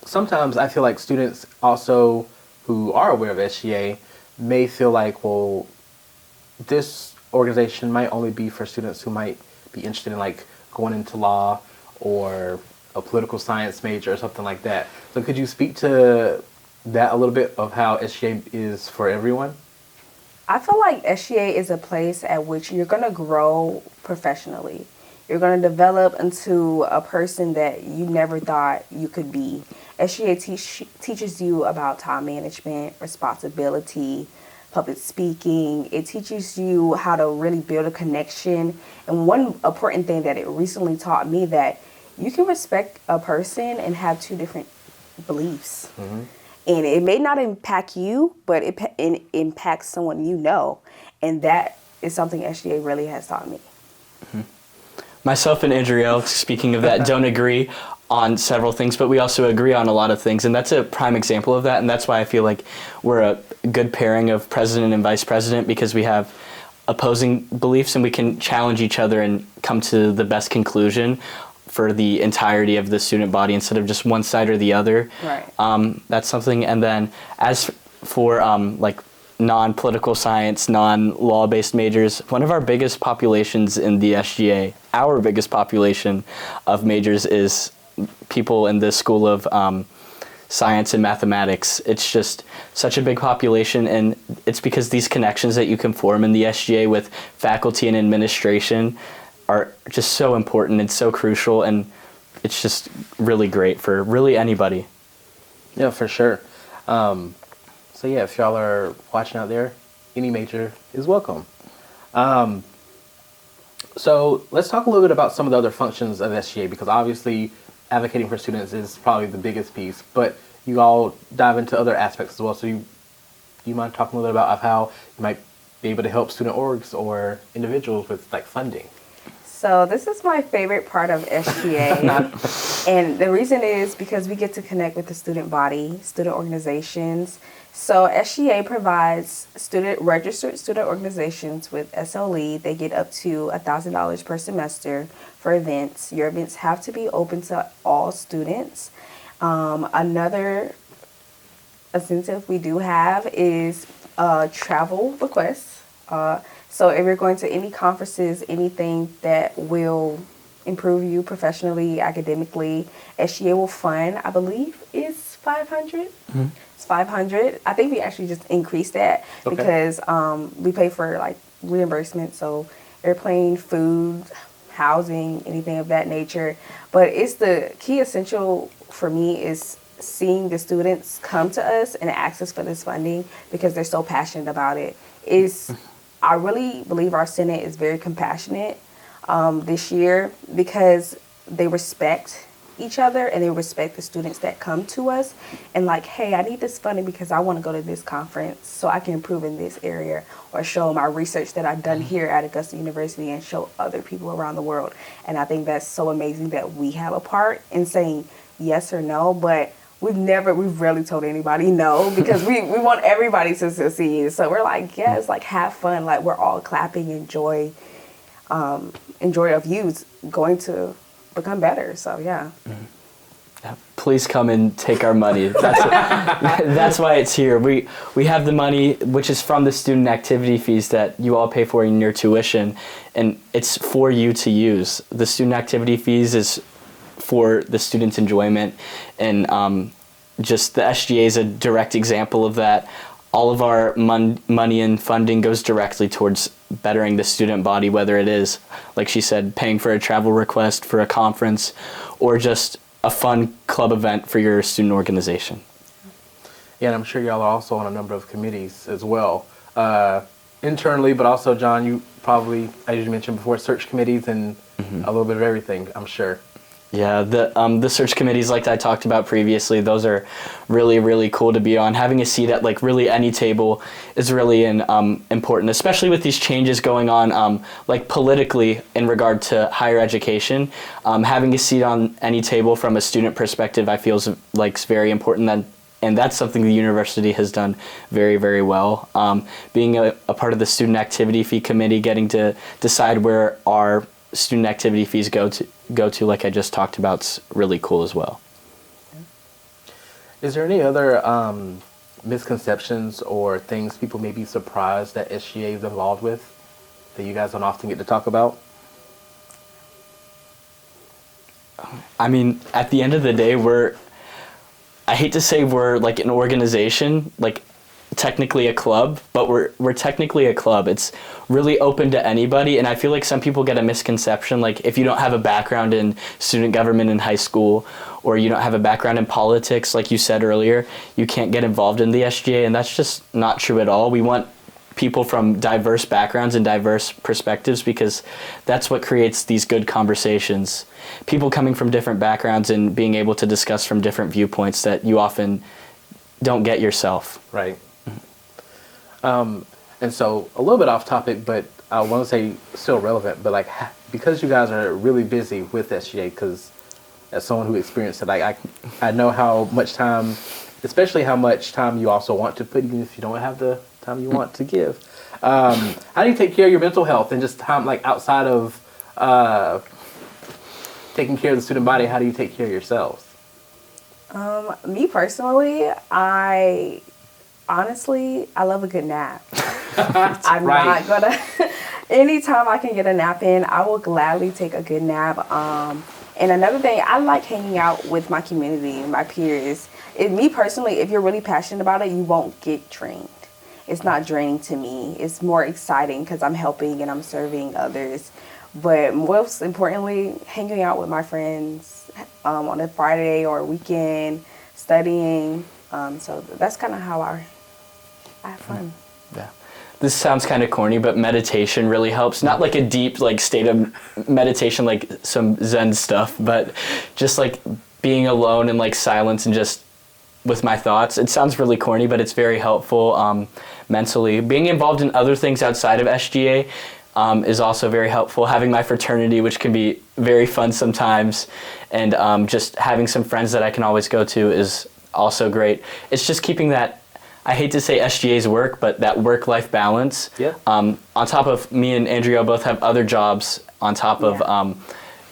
Sometimes I feel like students also who are aware of SGA may feel like, well, this organization might only be for students who might be interested in like going into law or a political science major or something like that. So could you speak to that a little bit of how SGA is for everyone? I feel like SGA is a place at which you're going to grow professionally. You're going to develop into a person that you never thought you could be. SGA teaches you about time management, responsibility, public speaking. It teaches you how to really build a connection. And one important thing that it recently taught me, that you can respect a person and have two different beliefs. Mm-hmm. And it may not impact you, but it impacts someone you know. And that is something SGA really has taught me. Mm-hmm. Myself and Andriel, speaking of that, don't agree on several things, but we also agree on a lot of things. And that's a prime example of that. And that's why I feel like we're a good pairing of president and vice president, because we have opposing beliefs and we can challenge each other and come to the best conclusion for the entirety of the student body instead of just one side or the other. Right. That's something. And then as for like non-political science, non-law-based majors, one of our biggest populations in the SGA, our biggest population of majors is people in the School of Science and Mathematics. It's just such a big population, and it's because these connections that you can form in the SGA with faculty and administration are just so important and so crucial, and it's just really great for really anybody. Yeah, for sure. So yeah, if y'all are watching out there, any major is welcome. So let's talk a little bit about some of the other functions of SGA, because obviously advocating for students is probably the biggest piece, but you all dive into other aspects as well. So do you mind talking a little bit about how you might be able to help student orgs or individuals with like funding? So this is my favorite part of SGA. And the reason is because we get to connect with the student body, student organizations. So SGA provides registered student organizations with SLE. They get up to $1,000 per semester for events. Your events have to be open to all students. Another incentive we do have is travel requests. So if you're going to any conferences, anything that will improve you professionally, academically, SGA will fund, I believe, is $500. Mm-hmm. It's $500. I think we actually just increased that because we pay for like reimbursement, so airplane, food, housing, anything of that nature. But it's the key essential for me is seeing the students come to us and ask us for this funding because they're so passionate about it. I really believe our Senate is very compassionate this year because they respect each other and they respect the students that come to us and like, hey, I need this funding because I want to go to this conference so I can improve in this area or show my research that I've done here at Augusta University and show other people around the world. And I think that's so amazing that we have a part in saying yes or no, but we've rarely told anybody no because we want everybody to succeed. So we're like, yes, like have fun. Like we're all clapping and joy of you going to become better. So yeah. Mm-hmm. Please come and take our money. That's why it's here. We have the money, which is from the student activity fees that you all pay for in your tuition, and it's for you to use. The student activity fees is for the students' enjoyment, and just the SGA is a direct example of that. All of our money and funding goes directly towards bettering the student body, whether it is, like she said, paying for a travel request for a conference or just a fun club event for your student organization. Yeah, and I'm sure y'all are also on a number of committees as well. Internally, but also, John, you probably, as you mentioned before, search committees and a little bit of everything, I'm sure. Yeah, the search committees, like I talked about previously, those are really, really cool to be on. Having a seat at like really any table is really important, especially with these changes going on, like politically in regard to higher education. Having a seat on any table from a student perspective, I feel is very important. And that's something the university has done very, very well. Being a part of the student activity fee committee, getting to decide where our student activity fees go to, like I just talked about, is really cool as well. Is there any other misconceptions or things people may be surprised that SGA is involved with that you guys don't often get to talk about? I mean, at the end of the day, I hate to say we're like an organization, like technically a club, but we're technically a club. It's really open to anybody, and I feel like some people get a misconception, like if you don't have a background in student government in high school, or you don't have a background in politics, like you said earlier, you can't get involved in the SGA, and that's just not true at all. We want people from diverse backgrounds and diverse perspectives because that's what creates these good conversations. People coming from different backgrounds and being able to discuss from different viewpoints that you often don't get yourself. Right. And so a little bit off topic, but I want to say still relevant, but like because you guys are really busy with SGA, because as someone who experienced it, like I know how much time, especially how much time you also want to put, even if you don't have the time you want to give. How do you take care of your mental health and just time like outside of taking care of the student body? How do you take care of yourselves? Me personally, I love a good nap. I'm right. not gonna, anytime I can get a nap in, I will gladly take a good nap. And another thing, I like hanging out with my community, my peers. Me personally, if you're really passionate about it, you won't get drained. It's not draining to me. It's more exciting because I'm helping and I'm serving others. But most importantly, hanging out with my friends on a Friday or a weekend, studying. So that's kind of how I have fun. Yeah. This sounds kind of corny, but meditation really helps. Not like a deep like state of meditation, like some Zen stuff, but just like being alone in like silence and just with my thoughts. It sounds really corny, but it's very helpful mentally. Being involved in other things outside of SGA is also very helpful. Having my fraternity, which can be very fun sometimes, and just having some friends that I can always go to is also great. It's just keeping that, I hate to say SGA's work, but that work-life balance. Yeah. On top of me and Andrea both have other jobs on top of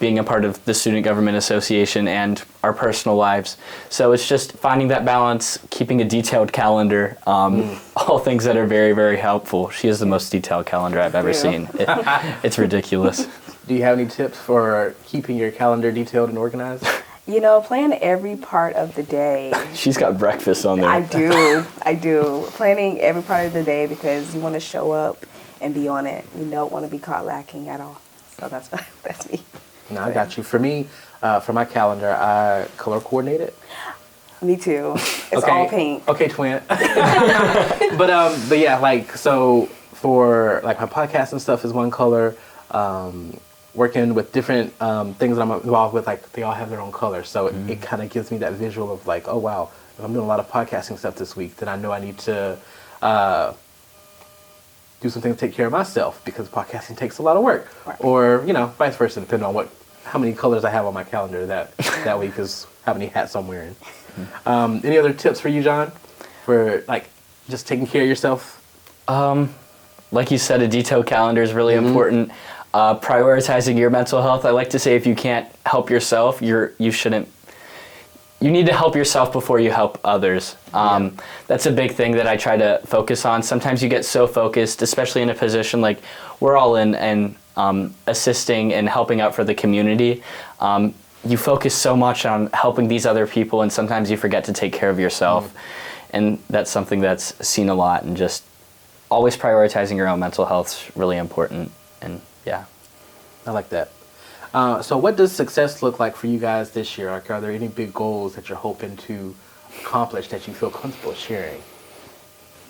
being a part of the Student Government Association and our personal lives. So it's just finding that balance, keeping a detailed calendar, all things that are very, very helpful. She has the most detailed calendar I've ever seen. It's ridiculous. Do you have any tips for keeping your calendar detailed and organized? You know, plan every part of the day. She's got breakfast on there. I do. Planning every part of the day because you want to show up and be on it. You don't want to be caught lacking at all. So that's me. No, I got you. For me, for my calendar, I color coordinate it. Me too. It's all pink. Okay, twin. but yeah, like so for like my podcast and stuff is one color. Working with different things that I'm involved with, like they all have their own color. So it kind of gives me that visual of like, oh wow, if I'm doing a lot of podcasting stuff this week, then I know I need to do something to take care of myself because podcasting takes a lot of work. Right. Or, you know, vice versa, depending on how many colors I have on my calendar that week is how many hats I'm wearing. Any other tips for you, John, for like just taking care of yourself? Like you said, a detailed calendar is really important. Prioritizing your mental health. I like to say if you can't help yourself, you need to help yourself before you help others. That's a big thing that I try to focus on. Sometimes you get so focused, especially in a position like we're all in and assisting and helping out for the community. You focus so much on helping these other people and sometimes you forget to take care of yourself. And that's something that's seen a lot and just always prioritizing your own mental health is really important. And yeah. I like that. So what does success look like for you guys this year? Like, are there any big goals that you're hoping to accomplish that you feel comfortable sharing?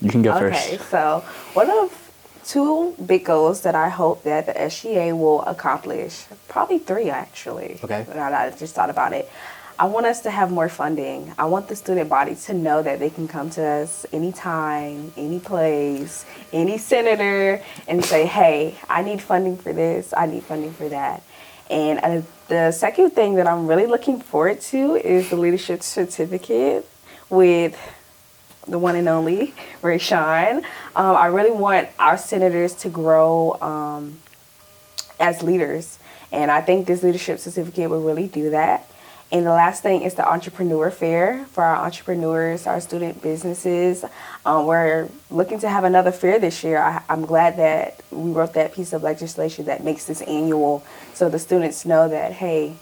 You can go Okay, first. so one of two big goals that I hope that the SGA will accomplish, probably three actually. Okay. Now that I just thought about it. I want us to have more funding. I want the student body to know that they can come to us anytime, any place, any senator, and say, hey, I need funding for this, I need funding for that. And the second thing that I'm really looking forward to is the leadership certificate with the one and only Rayshawn. I really want our senators to grow as leaders, and I think this leadership certificate will really do that. And the last thing is the entrepreneur fair for our entrepreneurs, our student businesses. We're looking to have another fair this year. I'm glad that we wrote that piece of legislation that makes this annual, so the students know that, hey,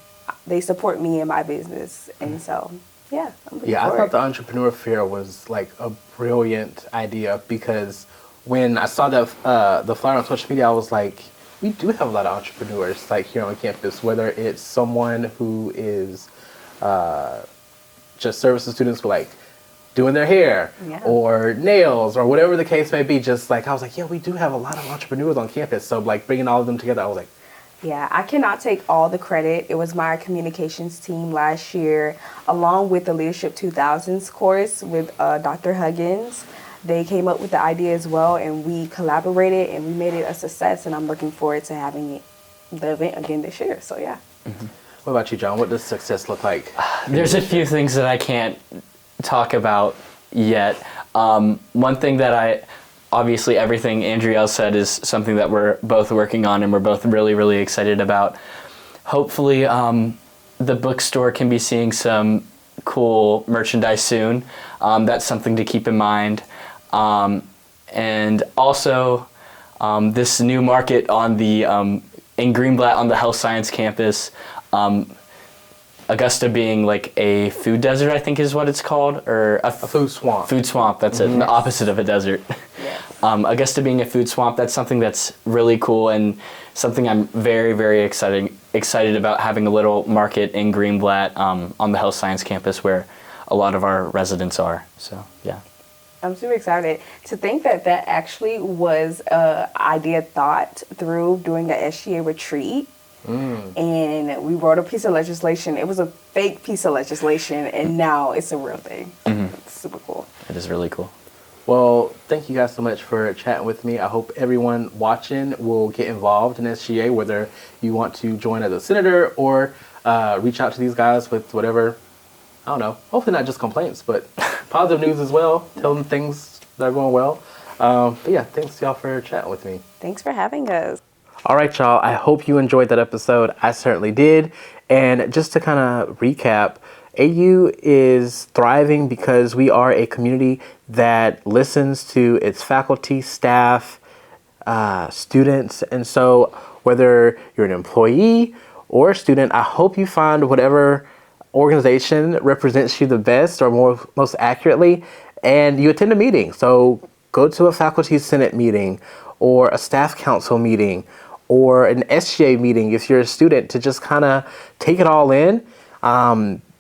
they support me in my business. And so, yeah, I'm looking Yeah, I forward. thought the entrepreneur fair was like a brilliant idea, because when I saw that the flyer on social media, I was like, we do have a lot of entrepreneurs like here on campus, whether it's someone who is just services students with like doing their hair Yeah. or nails or whatever the case may be. Just like, I was like, yeah, we do have a lot of entrepreneurs on campus. So like bringing all of them together, I was like, Yeah, I cannot take all the credit. It was my communications team last year, along with the Leadership 2000s course with Dr. Huggins. They came up with the idea as well, and we collaborated, and we made it a success, and I'm looking forward to having the event again this year. So, yeah. what about you, John? What does success look like? There's a few things that I can't talk about yet. One thing that obviously everything Andriel said is something that we're both working on and we're both really, really excited about. Hopefully the bookstore can be seeing some cool merchandise soon. That's something to keep in mind. And also this new market on the in Greenblatt on the health science campus, Augusta being like a food desert, I think is what it's called, or A food swamp. Food swamp, that's it, the opposite of a desert. Augusta being a food swamp, that's something that's really cool and something I'm very, very excited about, having a little market in Greenblatt on the health science campus where a lot of our residents are. So, yeah. I'm super excited to think that that actually was an idea thought through during the SGA retreat. And we wrote a piece of legislation. It was a fake piece of legislation, and now it's a real thing. It's super cool. It is really cool. Well, thank you guys so much for chatting with me. I hope everyone watching will get involved in SGA, whether you want to join as a senator or reach out to these guys with whatever, I don't know, hopefully not just complaints, but positive news as well. Tell them things that are going well. But yeah, thanks y'all for chatting with me. Thanks for having us. All right, y'all. I hope you enjoyed that episode. I certainly did. And just to kind of recap, AU is thriving because we are a community that listens to its faculty, staff, students. And so whether you're an employee or a student, I hope you find whatever organization represents you the best or most accurately, and you attend a meeting. So go to a faculty senate meeting or a staff council meeting or an SGA meeting if you're a student, to just kind of take it all in.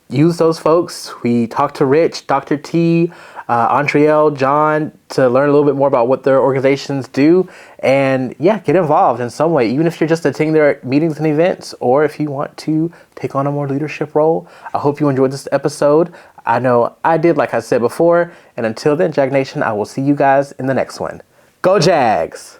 Use those folks. We talked to Rich, Dr. T, Andriel, John, to learn a little bit more about what their organizations do. And yeah, get involved in some way, even if you're just attending their meetings and events, or if you want to take on a more leadership role. I hope you enjoyed this episode. I know I did, like I said before. And until then, Jag Nation, I will see you guys in the next one. Go Jags!